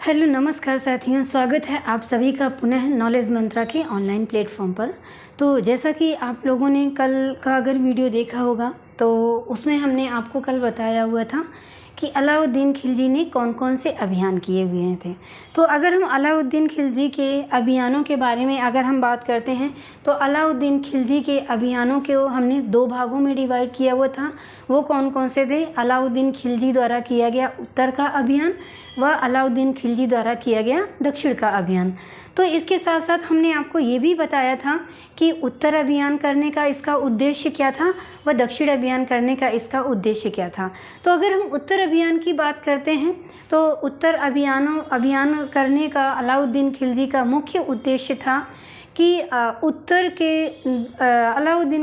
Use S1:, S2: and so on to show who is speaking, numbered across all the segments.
S1: Hello नमस्कार साथियों, स्वागत है आप सभी का पुनः नॉलेज मंत्रा के ऑनलाइन प्लेटफॉर्म पर। तो जैसा कि आप लोगों ने कल का अगर वीडियो देखा होगा तो उसमें हमने आपको कल बताया हुआ था कि अलाउद्दीन खिलजी ने कौन कौन से अभियान किए हुए थे। तो अगर हम अलाउद्दीन खिलजी के अभियानों के बारे में अगर हम बात करते हैं तो अलाउद्दीन खिलजी के अभियानों को हमने दो भागों में डिवाइड किया हुआ था। वो कौन कौन से थे? अलाउद्दीन खिलजी द्वारा किया गया उत्तर का अभियान व अलाउद्दीन खिलजी द्वारा किया गया दक्षिण का अभियान। तो इसके साथ साथ हमने आपको ये भी बताया था कि उत्तर अभियान करने का इसका उद्देश्य क्या था व दक्षिण अभियान करने का इसका उद्देश्य क्या था। तो अगर हम उत्तर अभियान की बात करते हैं तो उत्तर अभियान करने का अलाउद्दीन खिलजी का मुख्य उद्देश्य था कि अलाउद्दीन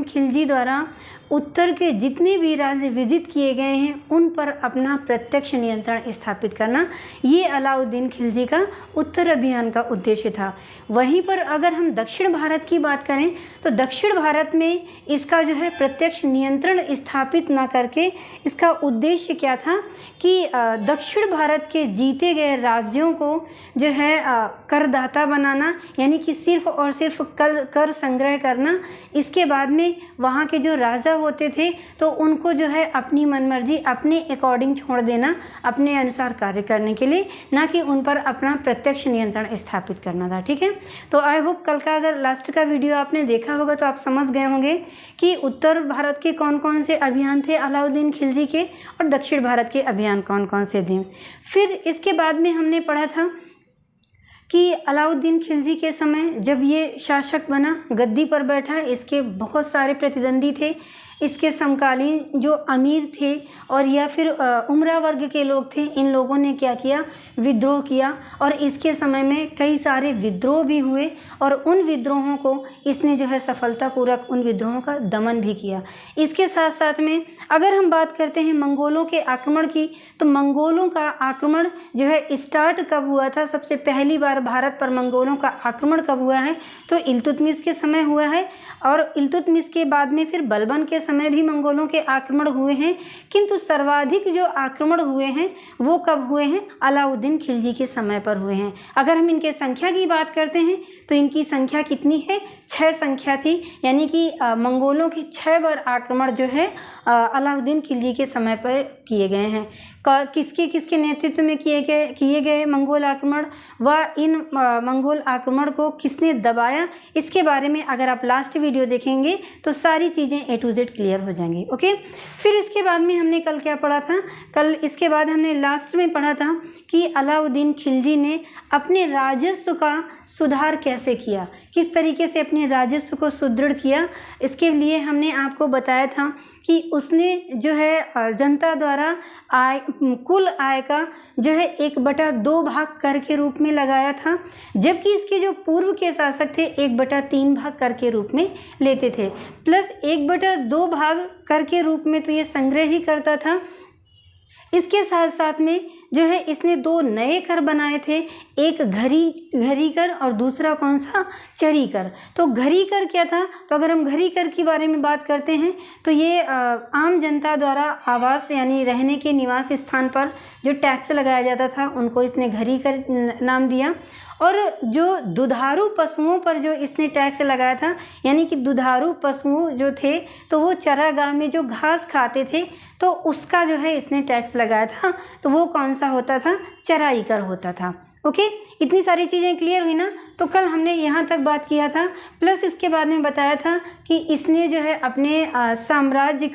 S1: खिलजी द्वारा उत्तर के जितने भी राज्य विजित किए गए हैं उन पर अपना प्रत्यक्ष नियंत्रण स्थापित करना, ये अलाउद्दीन खिलजी का उत्तर अभियान का उद्देश्य था। वहीं पर अगर हम दक्षिण भारत की बात करें तो दक्षिण भारत में इसका जो है प्रत्यक्ष नियंत्रण स्थापित ना करके इसका उद्देश्य क्या था कि दक्षिण भारत के जीते गए राज्यों को जो है करदाता बनाना, यानी कि सिर्फ और सिर्फ कर संग्रह करना। इसके बाद में वहाँ के जो राजा होते थे तो उनको जो है अपनी मनमर्जी अपने अकॉर्डिंग छोड़ देना, अपने अनुसार कार्य करने के लिए, ना कि उन पर अपना प्रत्यक्ष नियंत्रण स्थापित करना था। ठीक है, तो आई होप कल का अगर लास्ट का वीडियो आपने देखा होगा तो आप समझ गए होंगे कि उत्तर भारत के कौन कौन से अभियान थे अलाउद्दीन खिलजी के और दक्षिण भारत के अभियान कौन कौन से थे। फिर इसके बाद में हमने पढ़ा था कि अलाउद्दीन खिलजी के समय जब ये शासक बना, गद्दी पर बैठा, इसके बहुत सारे प्रतिद्वंदी थे। इसके समकालीन जो अमीर थे और या फिर उमरा वर्ग के लोग थे, इन लोगों ने क्या किया? विद्रोह किया। और इसके समय में कई सारे विद्रोह भी हुए और उन विद्रोहों को इसने जो है सफलतापूर्वक उन विद्रोहों का दमन भी किया। इसके साथ साथ में अगर हम बात करते हैं मंगोलों के आक्रमण की, तो मंगोलों का आक्रमण जो है स्टार्ट कब हुआ था? सबसे पहली बार भारत पर मंगोलों का आक्रमण कब हुआ है? तो इल्तुतमिश के समय हुआ है। और इल्तुतमिश के बाद में फिर बलबन के समय भी मंगोलों के आक्रमण हुए हैं, किंतु सर्वाधिक जो आक्रमण हुए हैं वो कब हुए हैं? अलाउद्दीन खिलजी के समय पर हुए हैं। अगर हम इनके संख्या की बात करते हैं तो इनकी संख्या कितनी है? 6 संख्या थी, यानी कि मंगोलों के 6 बार आक्रमण जो है अलाउद्दीन खिलजी के समय पर किए गए हैं। किसके किसके नेतृत्व में किए गए मंगोल आक्रमण व इन मंगोल आक्रमण को किसने दबाया, इसके बारे में अगर आप लास्ट वीडियो देखेंगे तो सारी चीज़ें A to Z क्लियर हो जाएंगी। ओके, फिर इसके बाद में हमने कल क्या पढ़ा था? कल इसके बाद हमने लास्ट में पढ़ा था कि अलाउद्दीन खिलजी ने अपने राजस्व का सुधार कैसे किया, किस तरीके से अपने राजस्व को सुदृढ़ किया। इसके लिए हमने आपको बताया था कि उसने जो है जनता द्वारा कुल आय का जो है 1/2 भाग कर के रूप में लगाया था, जबकि इसके जो पूर्व के शासक थे 1/3 भाग कर के रूप में लेते थे, प्लस 1/2 भाग कर के रूप में तो ये संग्रह ही करता था। इसके साथ साथ में जो है इसने 2 नए कर बनाए थे, एक घरी कर और दूसरा कौन सा? चरी कर। तो घरी कर क्या था? तो अगर हम घरी कर के बारे में बात करते हैं तो ये आम जनता द्वारा आवास यानी रहने के निवास स्थान पर जो टैक्स लगाया जाता था उनको इसने घरी कर नाम दिया। और जो दुधारू पशुओं पर जो इसने टैक्स लगाया था, यानी कि दुधारू पशु जो थे तो वो चरागाह में जो घास खाते थे तो उसका जो है इसने टैक्स लगाया था, तो वो कौन सा होता था? चराई कर होता था। ओके, इतनी सारी चीज़ें क्लियर हुई ना? तो कल हमने यहाँ तक बात किया था, प्लस इसके बाद में बताया था कि इसने जो है अपने साम्राज्य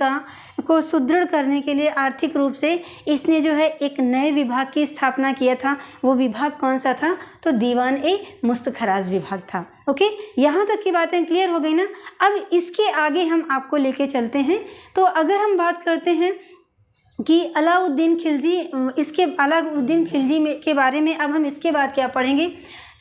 S1: को सुदृढ़ करने के लिए आर्थिक रूप से इसने जो है एक नए विभाग की स्थापना किया था। वो विभाग कौन सा था? तो दीवान-ए-मुस्तखराज विभाग था। ओके, यहाँ तक की बातें क्लियर हो गई ना? अब इसके आगे हम आपको लेके चलते हैं। तो अगर हम बात करते हैं कि अलाउद्दीन खिलजी के बारे में, अब हम इसके बाद क्या पढ़ेंगे?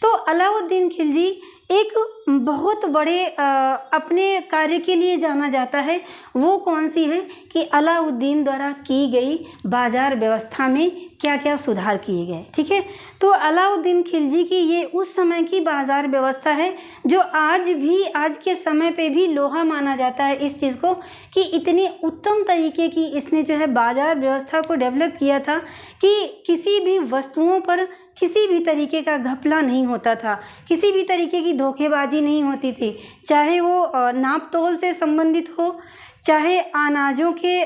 S1: तो अलाउद्दीन खिलजी एक बहुत बड़े अपने कार्य के लिए जाना जाता है, वो कौन सी है कि अलाउद्दीन द्वारा की गई बाजार व्यवस्था में क्या क्या सुधार किए गए। ठीक है, तो अलाउद्दीन खिलजी की ये उस समय की बाजार व्यवस्था है जो आज के समय पे भी लोहा माना जाता है इस चीज़ को, कि इतने उत्तम तरीके की इसने जो है बाजार व्यवस्था को डेवलप किया था कि किसी भी वस्तुओं पर किसी भी तरीके का घपला नहीं होता था, किसी भी तरीके की धोखेबाजी नहीं होती थी, चाहे वो नाप तोल से संबंधित हो, चाहे अनाजों के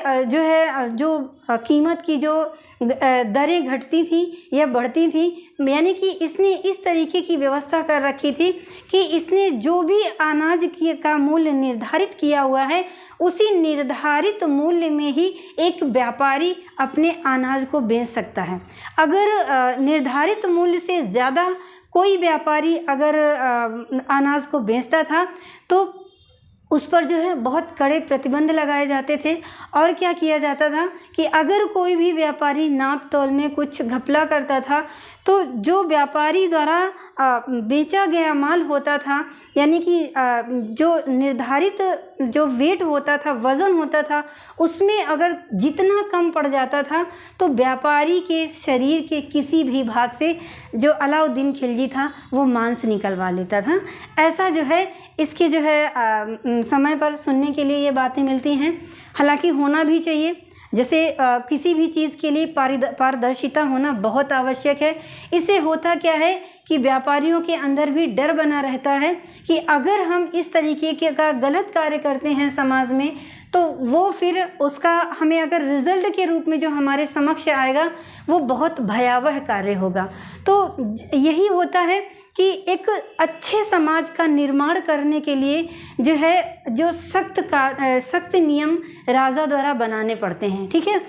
S1: जो कीमत की जो दरें घटती थी या बढ़ती थी, यानी कि इसने इस तरीके की व्यवस्था कर रखी थी कि इसने जो भी अनाज का मूल्य निर्धारित किया हुआ है उसी निर्धारित मूल्य में ही एक व्यापारी अपने अनाज को बेच सकता है। अगर निर्धारित मूल्य से ज़्यादा कोई व्यापारी अगर अनाज को बेचता था तो उस पर जो है बहुत कड़े प्रतिबंध लगाए जाते थे। और क्या किया जाता था कि अगर कोई भी व्यापारी नाप तोल में कुछ घपला करता था तो जो व्यापारी द्वारा बेचा गया माल होता था, यानी कि जो निर्धारित जो वेट होता था, वज़न होता था, उसमें अगर जितना कम पड़ जाता था तो व्यापारी के शरीर के किसी भी भाग से जो अलाउद्दीन खिलजी था वो मांस निकलवा लेता था। ऐसा जो है इसके जो है समय पर सुनने के लिए ये बातें मिलती हैं। हालांकि होना भी चाहिए, जैसे किसी भी चीज़ के लिए पारदर्शिता होना बहुत आवश्यक है। इससे होता क्या है कि व्यापारियों के अंदर भी डर बना रहता है कि अगर हम इस तरीके का गलत कार्य करते हैं समाज में तो वो फिर उसका हमें अगर रिजल्ट के रूप में जो हमारे समक्ष आएगा वो बहुत भयावह कार्य होगा। तो यही होता है कि एक अच्छे समाज का निर्माण करने के लिए जो है जो सख्त नियम राजा द्वारा बनाने पड़ते हैं। ठीक है,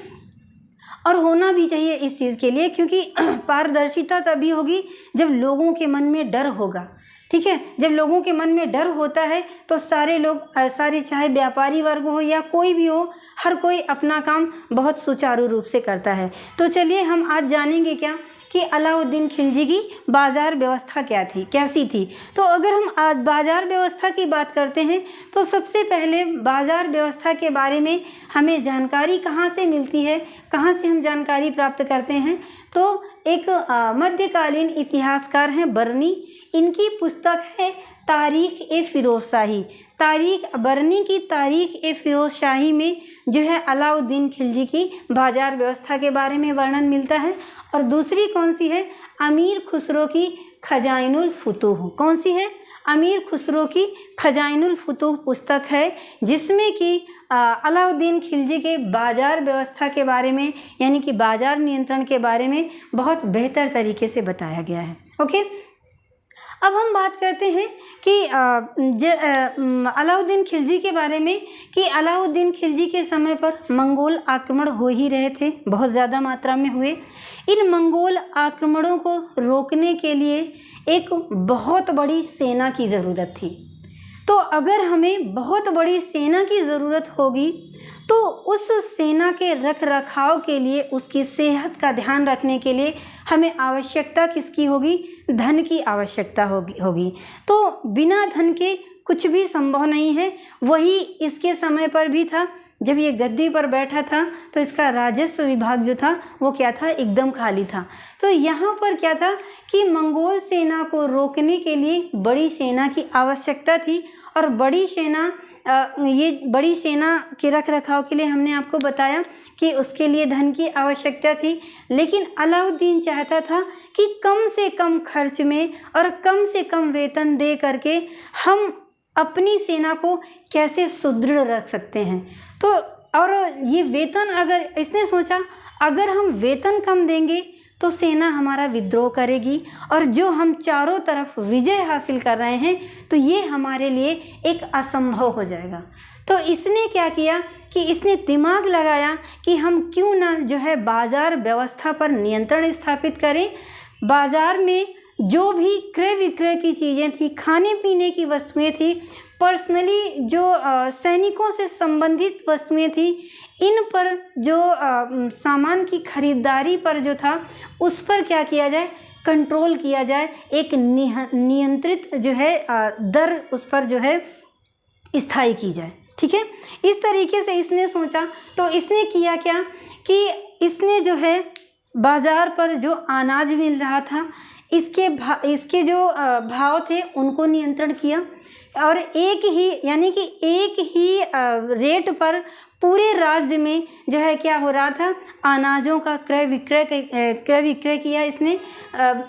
S1: और होना भी चाहिए इस चीज़ के लिए, क्योंकि पारदर्शिता तभी होगी जब लोगों के मन में डर होगा। ठीक है, जब लोगों के मन में डर होता है तो सारे लोग चाहे व्यापारी वर्ग हो या कोई भी हो, हर कोई अपना काम बहुत सुचारू रूप से करता है। तो चलिए हम आज जानेंगे क्या कि अलाउद्दीन खिलजी की बाज़ार व्यवस्था कैसी थी। तो अगर हम आज बाज़ार व्यवस्था की बात करते हैं तो सबसे पहले बाज़ार व्यवस्था के बारे में हमें जानकारी कहाँ से मिलती है, कहाँ से हम जानकारी प्राप्त करते हैं। तो एक मध्यकालीन इतिहासकार हैं बर्नी, इनकी पुस्तक है तारीख ए फिरोज शाही। बर्नी की तारीख ए फिरोज शाही में जो है अलाउद्दीन खिलजी की बाज़ार व्यवस्था के बारे में वर्णन मिलता है। और दूसरी कौन सी है, अमीर खुसरो की खजाइनुल फुतूह। कौन सी है, अमीर खुसरो की खजाइनुल फुतूह पुस्तक है, जिसमें कि अलाउद्दीन खिलजी के बाज़ार व्यवस्था के बारे में, यानी कि बाज़ार नियंत्रण के बारे में बहुत बेहतर तरीके से बताया गया है। ओके, अब हम बात करते हैं कि अलाउद्दीन खिलजी के बारे में कि अलाउद्दीन खिलजी के समय पर मंगोल आक्रमण हो ही रहे थे, बहुत ज़्यादा मात्रा में हुए। इन मंगोल आक्रमणों को रोकने के लिए एक बहुत बड़ी सेना की ज़रूरत थी। तो अगर हमें बहुत बड़ी सेना की ज़रूरत होगी तो उस सेना के रख रखाव के लिए, उसकी सेहत का ध्यान रखने के लिए हमें आवश्यकता किसकी होगी, धन की आवश्यकता होगी। तो बिना धन के कुछ भी संभव नहीं है। वही इसके समय पर भी था, जब ये गद्दी पर बैठा था तो इसका राजस्व विभाग जो था वो क्या था, एकदम खाली था। तो यहाँ पर क्या था कि मंगोल सेना को रोकने के लिए बड़ी सेना की आवश्यकता थी। और बड़ी सेना के रख रखाव के लिए हमने आपको बताया कि उसके लिए धन की आवश्यकता थी। लेकिन अलाउद्दीन चाहता था कि कम से कम खर्च में और कम से कम वेतन दे करके हम अपनी सेना को कैसे सुदृढ़ रख सकते हैं। तो और ये वेतन, अगर इसने सोचा अगर हम वेतन कम देंगे तो सेना हमारा विद्रोह करेगी और जो हम चारों तरफ विजय हासिल कर रहे हैं तो ये हमारे लिए एक असंभव हो जाएगा। तो इसने क्या किया कि इसने दिमाग लगाया कि हम क्यों ना जो है बाज़ार व्यवस्था पर नियंत्रण स्थापित करें। बाज़ार में जो भी क्रय विक्रय की चीज़ें थी, खाने पीने की वस्तुएं थी, पर्सनली जो सैनिकों से संबंधित वस्तुएं थी, इन पर जो सामान की खरीदारी पर जो था उस पर क्या किया जाए, कंट्रोल किया जाए, एक नियंत्रित जो है दर उस पर जो है स्थायी की जाए। ठीक है, इस तरीके से इसने सोचा। तो इसने किया क्या कि इसने जो है बाज़ार पर जो अनाज मिल रहा था इसके जो भाव थे उनको नियंत्रण किया, और एक ही यानी कि एक ही रेट पर पूरे राज्य में जो है क्या हो रहा था, अनाजों का क्रय विक्रय किया इसने।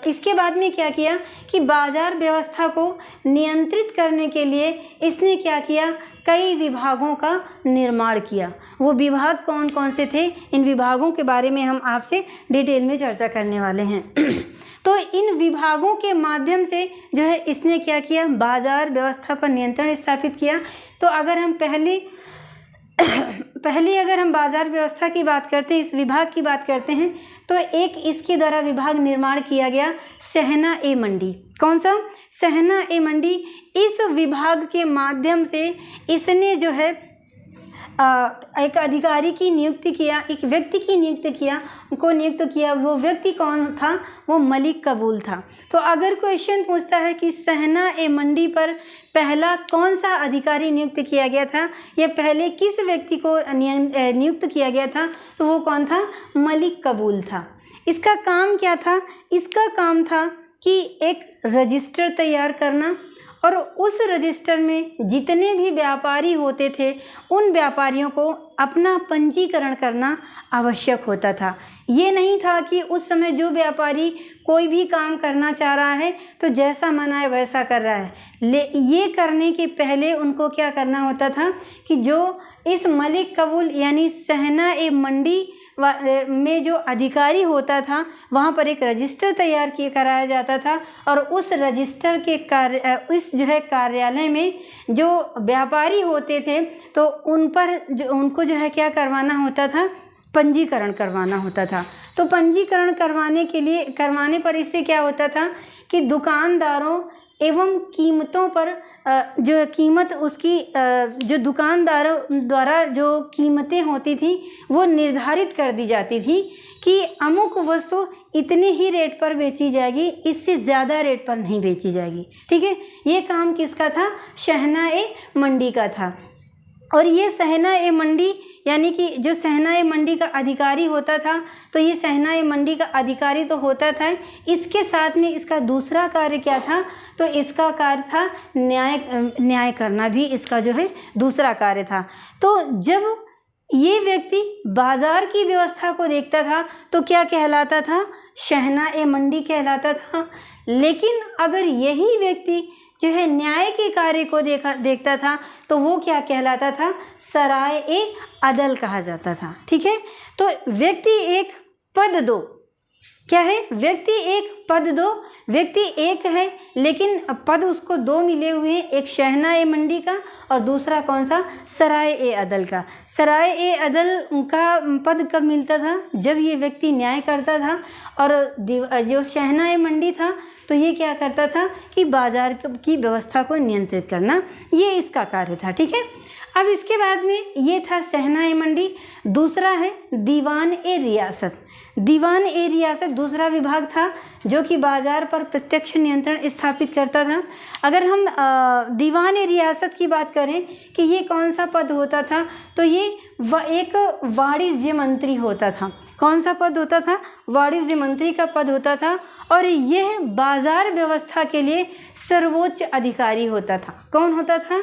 S1: इसके बाद में क्या किया कि बाजार व्यवस्था को नियंत्रित करने के लिए इसने क्या किया, कई विभागों का निर्माण किया। वो विभाग कौन कौन से थे, इन विभागों के बारे में हम आपसे डिटेल में चर्चा करने वाले हैं। तो इन विभागों के माध्यम से जो है इसने क्या किया, बाजार व्यवस्था पर नियंत्रण स्थापित किया। तो अगर हम पहले अगर हम बाजार व्यवस्था की बात करते हैं, इस विभाग की बात करते हैं, तो एक इसके द्वारा विभाग निर्माण किया गया सहना ए मंडी। कौन सा, सहना ए मंडी। इस विभाग के माध्यम से इसने जो है एक अधिकारी की नियुक्ति किया, एक व्यक्ति की नियुक्ति किया। वो व्यक्ति कौन था, वो मलिक कबूल था। तो अगर क्वेश्चन पूछता है कि सहना ए मंडी पर पहला कौन सा अधिकारी नियुक्त किया गया था या पहले किस व्यक्ति को नियुक्त किया गया था, तो वो कौन था, मलिक कबूल था। इसका काम क्या था, इसका काम था कि एक रजिस्टर तैयार करना और उस रजिस्टर में जितने भी व्यापारी होते थे उन व्यापारियों को अपना पंजीकरण करना आवश्यक होता था। ये नहीं था कि उस समय जो व्यापारी कोई भी काम करना चाह रहा है तो जैसा मन आए वैसा कर रहा है। ये करने के पहले उनको क्या करना होता था कि जो इस मलिक कबूल यानी सहना ए मंडी में जो अधिकारी होता था वहाँ पर एक रजिस्टर तैयार कराया जाता था, और उस रजिस्टर के इस जो है कार्यालय में जो व्यापारी होते थे तो उनको जो है क्या करवाना होता था, पंजीकरण करवाना होता था। तो पंजीकरण करवाने पर इससे क्या होता था कि दुकानदारों एवं कीमतों पर जो कीमत उसकी जो दुकानदारों द्वारा जो कीमतें होती थी वो निर्धारित कर दी जाती थी कि अमुक वस्तु इतने ही रेट पर बेची जाएगी, इससे ज़्यादा रेट पर नहीं बेची जाएगी। ठीक है, ये काम किसका था, सहना ए मंडी का था। और ये सहना ए मंडी यानी कि जो सहना ए मंडी का अधिकारी होता था, तो ये सहना ए मंडी का अधिकारी तो होता था, इसके साथ में इसका दूसरा कार्य क्या था, तो इसका कार्य था न्याय करना भी इसका जो है दूसरा कार्य था। तो जब ये व्यक्ति बाजार की व्यवस्था को देखता था तो क्या कहलाता था, सहना ए मंडी कहलाता था। लेकिन अगर यही व्यक्ति जो है न्याय के कार्य को देखता था तो वो क्या कहलाता था, सराय ए अदल कहा जाता था। ठीक है, तो व्यक्ति एक पद दो, क्या है, व्यक्ति एक पद दो, व्यक्ति एक है लेकिन पद उसको दो मिले हुए हैं, एक सहना ए मंडी का और दूसरा कौन सा, सराय ए अदल का। सराय ए अदल का पद कब मिलता था, जब ये व्यक्ति न्याय करता था, और जो सहना ए मंडी था तो ये क्या करता था कि बाजार की व्यवस्था को नियंत्रित करना, ये इसका कार्य था। ठीक है, अब इसके बाद में ये था सहना ए मंडी। दूसरा है दीवान ए रियासत। दीवान ए रियासत दूसरा विभाग था जो कि बाजार पर प्रत्यक्ष नियंत्रण स्थापित करता था। अगर हम दीवान ए रियासत की बात करें कि ये कौन सा पद होता था, तो ये एक वाणिज्य मंत्री होता था। कौन सा पद होता था, वाणिज्य मंत्री का पद होता था, और यह बाजार व्यवस्था के लिए सर्वोच्च अधिकारी होता था। कौन होता था,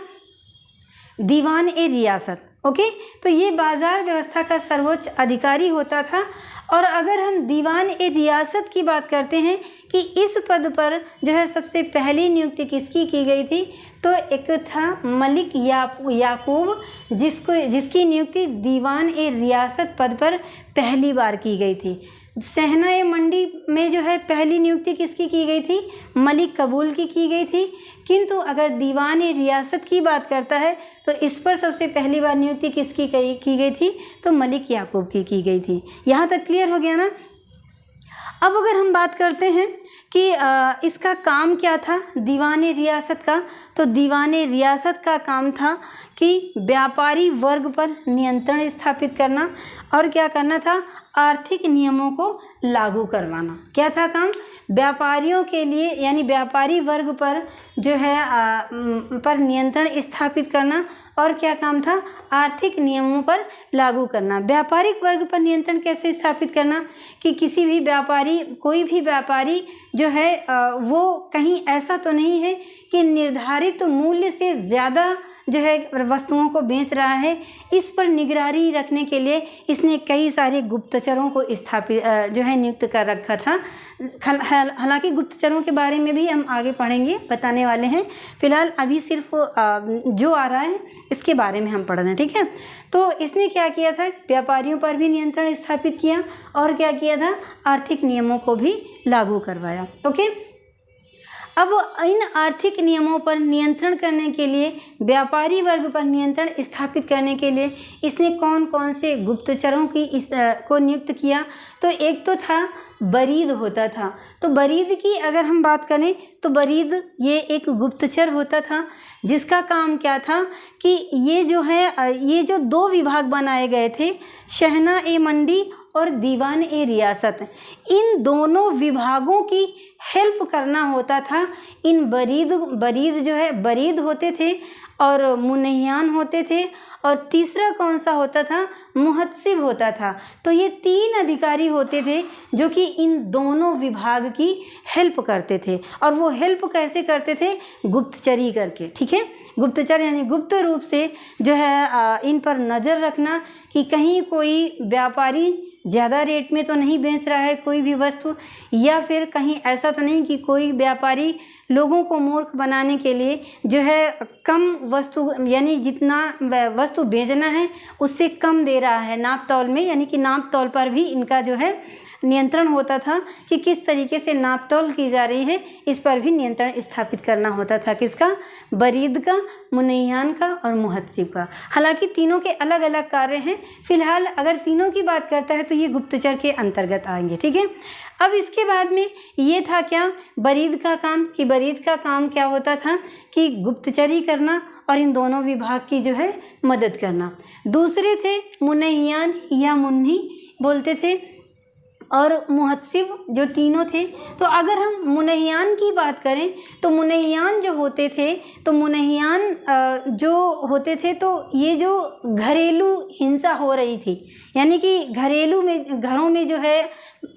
S1: दीवान ए रियासत। ओके, तो ये बाजार व्यवस्था का सर्वोच्च अधिकारी होता था। और अगर हम दीवान ए रियासत की बात करते हैं कि इस पद पर जो है सबसे पहली नियुक्ति किसकी की गई थी, तो एक था मलिक याकूब, जिसकी नियुक्ति दीवान ए रियासत पद पर पहली बार की गई थी। सहना ए मंडी में जो है पहली नियुक्ति किसकी की गई थी, मलिक कबूल की गई थी। किंतु अगर दीवान ए रियासत की बात करता है तो इस पर सबसे पहली बार नियुक्ति किसकी की गई थी, तो मलिक याकूब की गई थी। यहाँ तक क्लियर हो गया ना। अब अगर हम बात करते हैं कि इसका काम क्या था दीवाने रियासत का। तो दीवाने रियासत का काम था कि व्यापारी वर्ग पर नियंत्रण स्थापित करना और क्या करना था, आर्थिक नियमों को लागू करवाना। क्या था काम, व्यापारियों के लिए यानी व्यापारी वर्ग पर जो है पर नियंत्रण स्थापित करना और क्या काम था, आर्थिक नियमों पर लागू करना। व्यापारिक वर्ग पर नियंत्रण कैसे स्थापित करना कि किसी भी व्यापारी, कोई भी व्यापारी जो है वो कहीं ऐसा तो नहीं है कि निर्धारित मूल्य से ज़्यादा जो है वस्तुओं को बेच रहा है। इस पर निगरानी रखने के लिए इसने कई सारे गुप्तचरों को स्थापित जो है नियुक्त कर रखा था। हालांकि गुप्तचरों के बारे में भी हम आगे पढ़ेंगे, बताने वाले हैं। फिलहाल अभी सिर्फ जो आ रहा है इसके बारे में हम पढ़ रहे हैं, ठीक है। तो इसने क्या किया था, व्यापारियों पर भी नियंत्रण स्थापित किया और क्या किया था, आर्थिक नियमों को भी लागू करवाया। ओके, अब इन आर्थिक नियमों पर नियंत्रण करने के लिए, व्यापारी वर्ग पर नियंत्रण स्थापित करने के लिए इसने कौन कौन से गुप्तचरों को नियुक्त किया। तो एक तो था बरीद होता था। तो बरीद की अगर हम बात करें तो बरीद ये एक गुप्तचर होता था जिसका काम क्या था कि ये जो दो विभाग बनाए गए थे, शहना ए मंडी और दीवान ए रियासत, इन दोनों विभागों की हेल्प करना होता था। इन बरीद होते थे और मुनहियान होते थे और तीसरा कौन सा होता था, मुहत्सिब होता था। तो ये 3 अधिकारी होते थे जो कि इन दोनों विभाग की हेल्प करते थे। और वो हेल्प कैसे करते थे, गुप्तचरी करके, ठीक है। गुप्तचर यानी गुप्त रूप से जो है इन पर नज़र रखना कि कहीं कोई व्यापारी ज़्यादा रेट में तो नहीं बेच रहा है कोई भी वस्तु, या फिर कहीं ऐसा तो नहीं कि कोई व्यापारी लोगों को मूर्ख बनाने के लिए जो है कम वस्तु यानी जितना वस्तु बेचना है उससे कम दे रहा है नाप तौल में, यानी कि नाप तौल पर भी इनका जो है नियंत्रण होता था कि किस तरीके से नाप तौल की जा रही है, इस पर भी नियंत्रण स्थापित करना होता था। किसका, बरीद का, मुनहियान का और मुहत्सिब का। हालांकि तीनों के अलग अलग कार्य हैं। फिलहाल अगर तीनों की बात करता है तो ये गुप्तचर के अंतर्गत आएंगे, ठीक है। अब इसके बाद में ये था क्या, बरीद का काम, कि बरीद का काम क्या होता था कि गुप्तचरी करना और इन दोनों विभाग की जो है मदद करना। दूसरे थे मुनहियान या मुन्नी बोलते थे और मुहत्सिब, जो तीनों थे। तो अगर हम मुनहियान की बात करें तो मुनहियान जो होते थे, तो मुनहियान जो होते थे तो ये जो घरेलू हिंसा हो रही थी, यानी कि घरों में जो है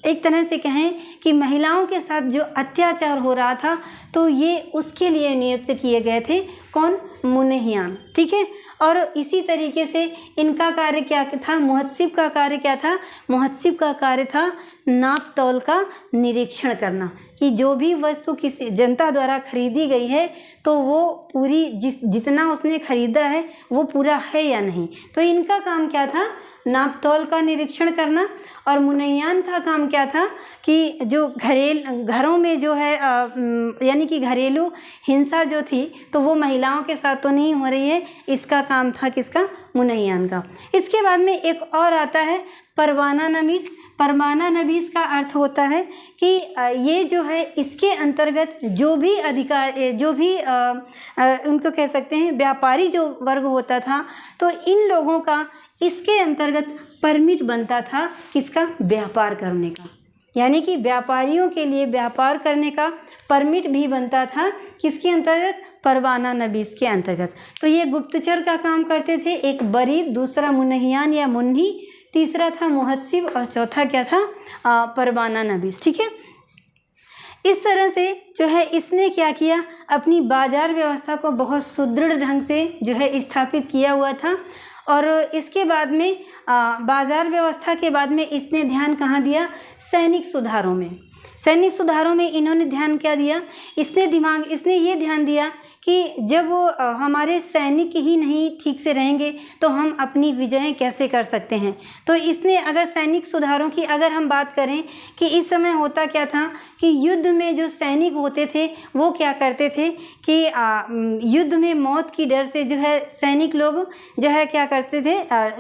S1: एक तरह से कहें कि महिलाओं के साथ जो अत्याचार हो रहा था, तो ये उसके लिए नियुक्त किए गए थे। कौन, मुनहियान, ठीक है। और इसी तरीके से इनका कार्य क्या था, मुहत्सिब का कार्य क्या था, मुहत्सिब का कार्य था नाप तौल का निरीक्षण करना कि जो भी वस्तु किसी जनता द्वारा खरीदी गई है तो वो पूरी जितना उसने खरीदा है वो पूरा है या नहीं। तो इनका काम क्या था, नाप तौल का निरीक्षण करना। और मुनहियान का काम क्या था कि जो घरों में जो है यानी कि घरेलू हिंसा जो थी तो वो महिलाओं के साथ तो नहीं हो रही है, इसका काम था किसका, मुनहियान का। इसके बाद में एक और आता है परवाना नवीस। परवाना नवीस का अर्थ होता है कि ये जो है इसके अंतर्गत जो भी अधिकार उनको कह सकते हैं व्यापारी जो वर्ग होता था, तो इन लोगों का इसके अंतर्गत परमिट बनता था किसका, व्यापार करने का। यानी कि व्यापारियों के लिए व्यापार करने का परमिट भी बनता था किसके अंतर्गत, परवाना नवीस के अंतर्गत। तो ये गुप्तचर का काम करते थे, एक बरीद, दूसरा मुनहियान या मुन्नी, तीसरा था मुहत्सिब और चौथा क्या था, परवाना नवीस, ठीक है। इस तरह से जो है इसने क्या किया, अपनी बाजार व्यवस्था को बहुत सुदृढ़ ढंग से जो है स्थापित किया हुआ था। और इसके बाद में बाजार व्यवस्था के बाद में इसने ध्यान कहाँ दिया, सैनिक सुधारों में। सैनिक सुधारों में इन्होंने ध्यान क्या दिया, इसने ये ध्यान दिया कि जब हमारे सैनिक ही नहीं ठीक से रहेंगे तो हम अपनी विजयें कैसे कर सकते हैं। तो इसने अगर सैनिक सुधारों की अगर हम बात करें कि इस समय होता क्या था कि युद्ध में जो सैनिक होते थे वो क्या करते थे कि युद्ध में मौत की डर से जो है सैनिक लोग जो है क्या करते थे,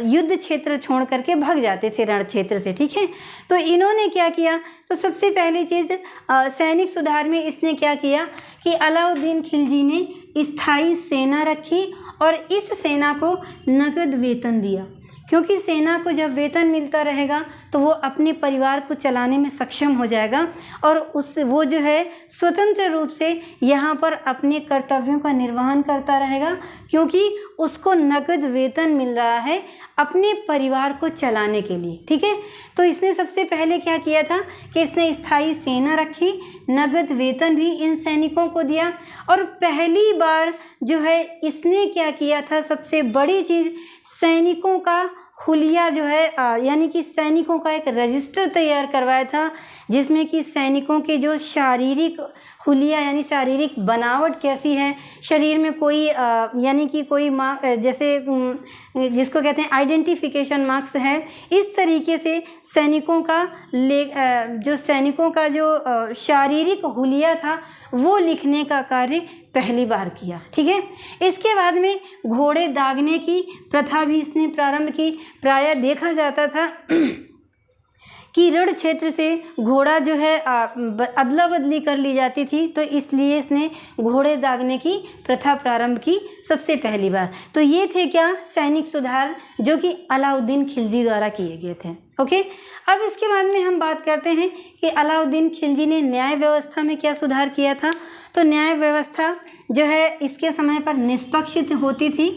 S1: युद्ध क्षेत्र छोड़ करके भाग जाते थे रण क्षेत्र से, ठीक है। तो इन्होंने क्या किया, तो सबसे पहली के सैनिक सुधार में इसने क्या किया कि अलाउद्दीन खिलजी ने स्थायी सेना रखी और इस सेना को नगद वेतन दिया, क्योंकि सेना को जब वेतन मिलता रहेगा तो वो अपने परिवार को चलाने में सक्षम हो जाएगा और वो जो है स्वतंत्र रूप से यहाँ पर अपने कर्तव्यों का निर्वहन करता रहेगा, क्योंकि उसको नगद वेतन मिल रहा है अपने परिवार को चलाने के लिए। ठीक है, तो इसने सबसे पहले क्या किया था कि इसने स्थायी सेना रखी, नगद वेतन भी इन सैनिकों को दिया और पहली बार जो है इसने क्या किया था, सबसे बड़ी चीज़, सैनिकों का हुलिया जो है यानी कि सैनिकों का एक रजिस्टर तैयार करवाया था, जिसमें कि सैनिकों के जो शारीरिक हुलिया यानी शारीरिक बनावट कैसी है, शरीर में कोई यानी कि कोई जैसे जिसको कहते हैं आइडेंटिफिकेशन मार्क्स है, इस तरीके से सैनिकों का जो शारीरिक हुलिया था वो लिखने का कार्य पहली बार किया। ठीक है, इसके बाद में घोड़े दागने की प्रथा भी इसने प्रारंभ की। प्रायः देखा जाता था कि रण क्षेत्र से घोड़ा जो है अदला बदली कर ली जाती थी, तो इसलिए इसने घोड़े दागने की प्रथा प्रारंभ की सबसे पहली बार। तो ये थे क्या, सैनिक सुधार जो कि अलाउद्दीन खिलजी द्वारा किए गए थे। ओके, अब इसके बाद में हम बात करते हैं कि अलाउद्दीन खिलजी ने न्याय व्यवस्था में क्या सुधार किया था। तो न्याय व्यवस्था जो है इसके समय पर निष्पक्ष होती थी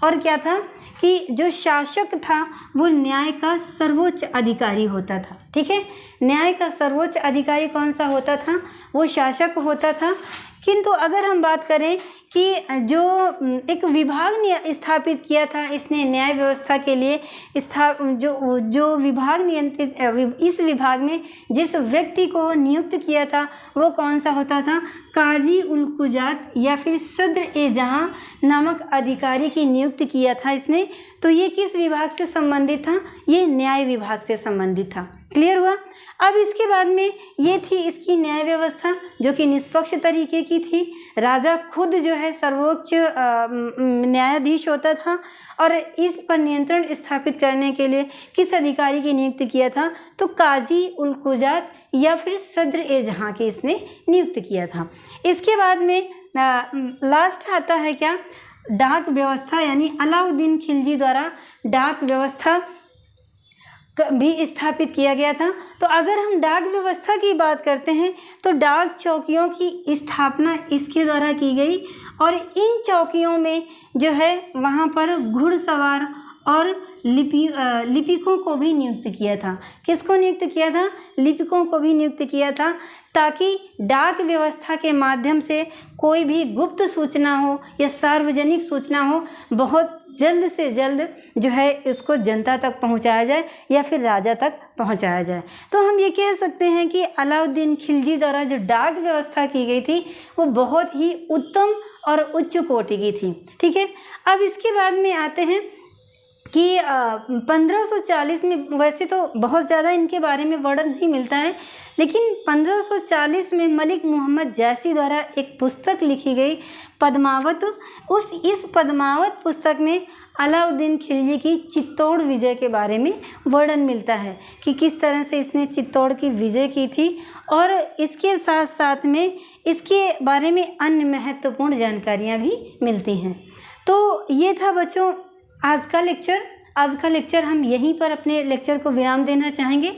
S1: और क्या था कि जो शासक था वो न्याय का सर्वोच्च अधिकारी होता था। ठीक है, न्याय का सर्वोच्च अधिकारी कौन सा होता था, वो शासक होता था। किंतु अगर हम बात करें कि जो एक विभाग ने स्थापित किया था इसने न्याय व्यवस्था के लिए, जो विभाग नियंत्रित, इस विभाग में जिस व्यक्ति को नियुक्त किया था वो कौन सा होता था, काजी उल कुजात या फिर सद्र ए जहां नामक अधिकारी की नियुक्त किया था इसने। तो ये किस विभाग से संबंधित था, ये न्याय विभाग से संबंधित था। क्लियर हुआ। अब इसके बाद में ये थी इसकी न्याय व्यवस्था जो कि निष्पक्ष तरीके की थी। राजा खुद जो है सर्वोच्च न्यायाधीश होता था और इस पर नियंत्रण स्थापित करने के लिए किस अधिकारी की नियुक्त किया था, तो काजी उल कुजात या फिर सद्र ए जहां की इसने नियुक्त किया था। इसके बाद में लास्ट आता है क्या, डाक व्यवस्था, यानी अलाउद्दीन खिलजी द्वारा डाक व्यवस्था भी स्थापित किया गया था। तो अगर हम डाक व्यवस्था की बात करते हैं तो डाक चौकियों की स्थापना इसके द्वारा की गई और इन चौकियों में जो है वहाँ पर घुड़सवार और लिपिकों को भी नियुक्त किया था। किसको नियुक्त किया था, लिपिकों को भी नियुक्त किया था, ताकि डाक व्यवस्था के माध्यम से कोई भी गुप्त सूचना हो या सार्वजनिक सूचना हो बहुत जल्द से जल्द जो है इसको जनता तक पहुंचाया जाए या फिर राजा तक पहुंचाया जाए। तो हम ये कह सकते हैं कि अलाउद्दीन खिलजी द्वारा जो डाक व्यवस्था की गई थी वो बहुत ही उत्तम और उच्च कोटि की थी। ठीक है, अब इसके बाद में आते हैं कि 1540 में, वैसे तो बहुत ज़्यादा इनके बारे में वर्णन नहीं मिलता है, लेकिन 1540 में मलिक मोहम्मद जैसी द्वारा एक पुस्तक लिखी गई पद्मावत। इस पद्मावत पुस्तक में अलाउद्दीन खिलजी की चित्तौड़ विजय के बारे में वर्णन मिलता है कि किस तरह से इसने चित्तौड़ की विजय की थी और इसके साथ साथ में इसके बारे में अन्य महत्वपूर्ण जानकारियाँ भी मिलती हैं। तो ये था बच्चों आज का लेक्चर हम यहीं पर अपने लेक्चर को विराम देना चाहेंगे।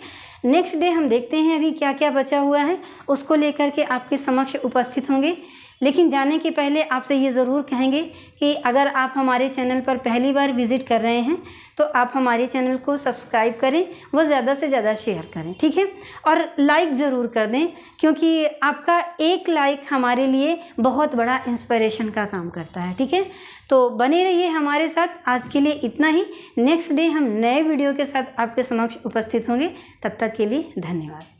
S1: नेक्स्ट डे हम देखते हैं अभी क्या क्या बचा हुआ है, उसको लेकर के आपके समक्ष उपस्थित होंगे। लेकिन जाने के पहले आपसे ये ज़रूर कहेंगे कि अगर आप हमारे चैनल पर पहली बार विज़िट कर रहे हैं तो आप हमारे चैनल को सब्सक्राइब करें, वो ज़्यादा से ज़्यादा शेयर करें, ठीक है, और लाइक ज़रूर कर दें, क्योंकि आपका एक लाइक हमारे लिए बहुत बड़ा इंस्पिरेशन का काम करता है। ठीक है, तो बने रहिए हमारे साथ। आज के लिए इतना ही। नेक्स्ट डे हम नए वीडियो के साथ आपके समक्ष उपस्थित होंगे। तब तक के लिए धन्यवाद।